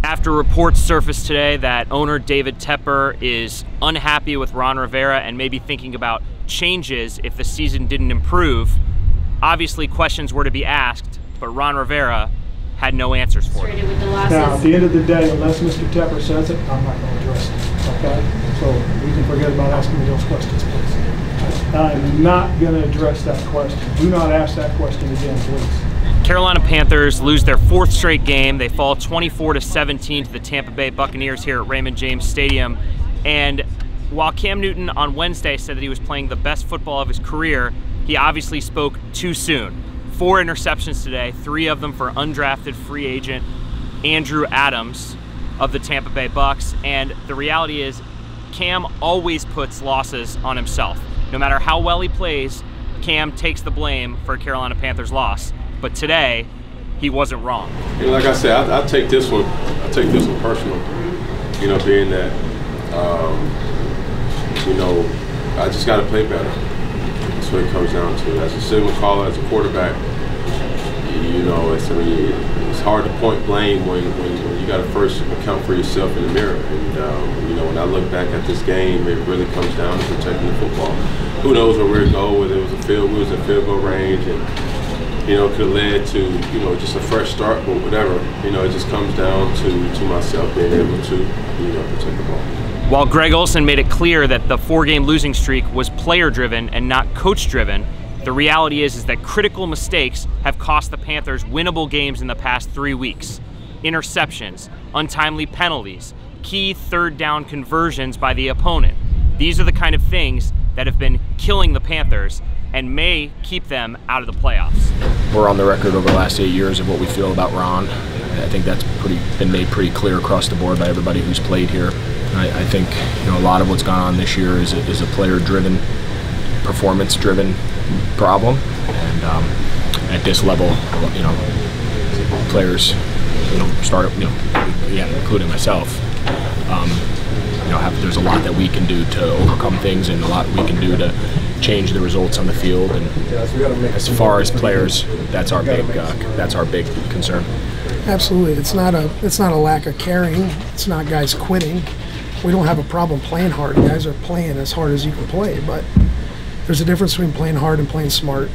After reports surfaced today that owner David Tepper is unhappy with Ron Rivera and maybe thinking about changes if the season didn't improve, obviously questions were to be asked, but Ron Rivera had no answers for it. Now, at the end of the day, unless Mr. Tepper says it, I'm not going to address it, okay? So we can forget about asking me those questions, please. I'm not going to address that question. Do not ask that question again, please. Carolina Panthers lose their 4th straight game. They fall 24-17 to the Tampa Bay Buccaneers here at Raymond James Stadium. And while Cam Newton on Wednesday said that he was playing the best football of his career, he obviously spoke too soon. 4 interceptions today, 3 of them for undrafted free agent Andrew Adams of the Tampa Bay Bucs. And the reality is, Cam always puts losses on himself. No matter how well he plays, Cam takes the blame for a Carolina Panthers loss. But today, he wasn't wrong. You know, like I said, I take this one personal. You know, being that, you know, I just got to play better. That's what it comes down to. As a signal caller, as a quarterback, you know, it's hard to point blame when you got to first account for yourself in the mirror. And you know, when I look back at this game, it really comes down to protecting the football. Who knows where we'd go? Whether it was we was in field goal range, and you know, it could have led to, you know, just a fresh start, but whatever. You know, it just comes down to myself being able to, you know, protect the ball. While Greg Olsen made it clear that the 4-game losing streak was player-driven and not coach-driven, the reality is that critical mistakes have cost the Panthers winnable games in the past 3 weeks. Interceptions, untimely penalties, key 3rd down conversions by the opponent. These are the kind of things that have been killing the Panthers and may keep them out of the playoffs. We're on the record over the last 8 years of what we feel about Ron. I think that's been made pretty clear across the board by everybody who's played here. I think, you know, a lot of what's gone on this year is a player-driven, performance-driven problem, and at this level, you know, players, you know, yeah, including myself, you know, there's a lot that we can do to overcome things, and a lot we can do to change the results on the field. And as far as players, that's our big concern. Absolutely, it's not a lack of caring. It's not guys quitting. We don't have a problem playing hard. Guys are playing as hard as you can play, but there's a difference between playing hard and playing smart,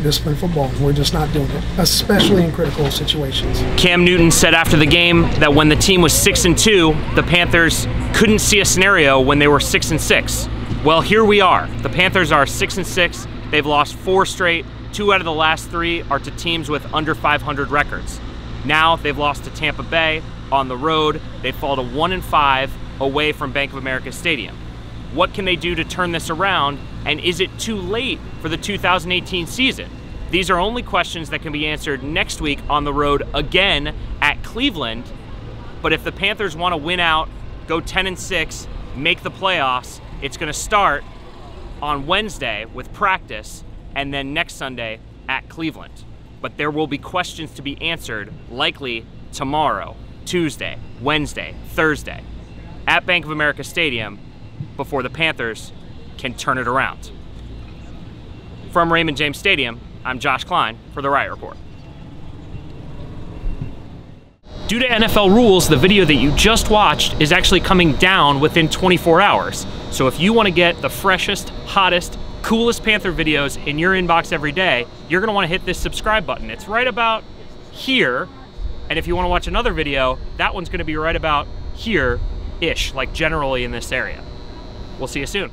disciplined football. We're just not doing it, especially in critical situations. Cam Newton said after the game that when the team was 6-2, the Panthers couldn't see a scenario when they were 6-6. Well, here we are. The Panthers are 6-6. They've lost 4 straight. 2 out of the last 3 are to teams with under 500 records. Now they've lost to Tampa Bay on the road. They fall to 1-5 away from Bank of America Stadium. What can they do to turn this around, and is it too late for the 2018 season? These are only questions that can be answered next week on the road again at Cleveland. But if the Panthers want to win out, go 10-6, make the playoffs, it's going to start on Wednesday with practice and then next Sunday at Cleveland. But there will be questions to be answered likely tomorrow, Tuesday, Wednesday, Thursday at Bank of America Stadium before the Panthers can turn it around. From Raymond James Stadium, I'm Josh Klein for the Riot Report. Due to NFL rules, the video that you just watched is actually coming down within 24 hours. So if you want to get the freshest, hottest, coolest Panther videos in your inbox every day, you're going to want to hit this subscribe button. It's right about here. And if you want to watch another video, that one's going to be right about here-ish, like generally in this area. We'll see you soon.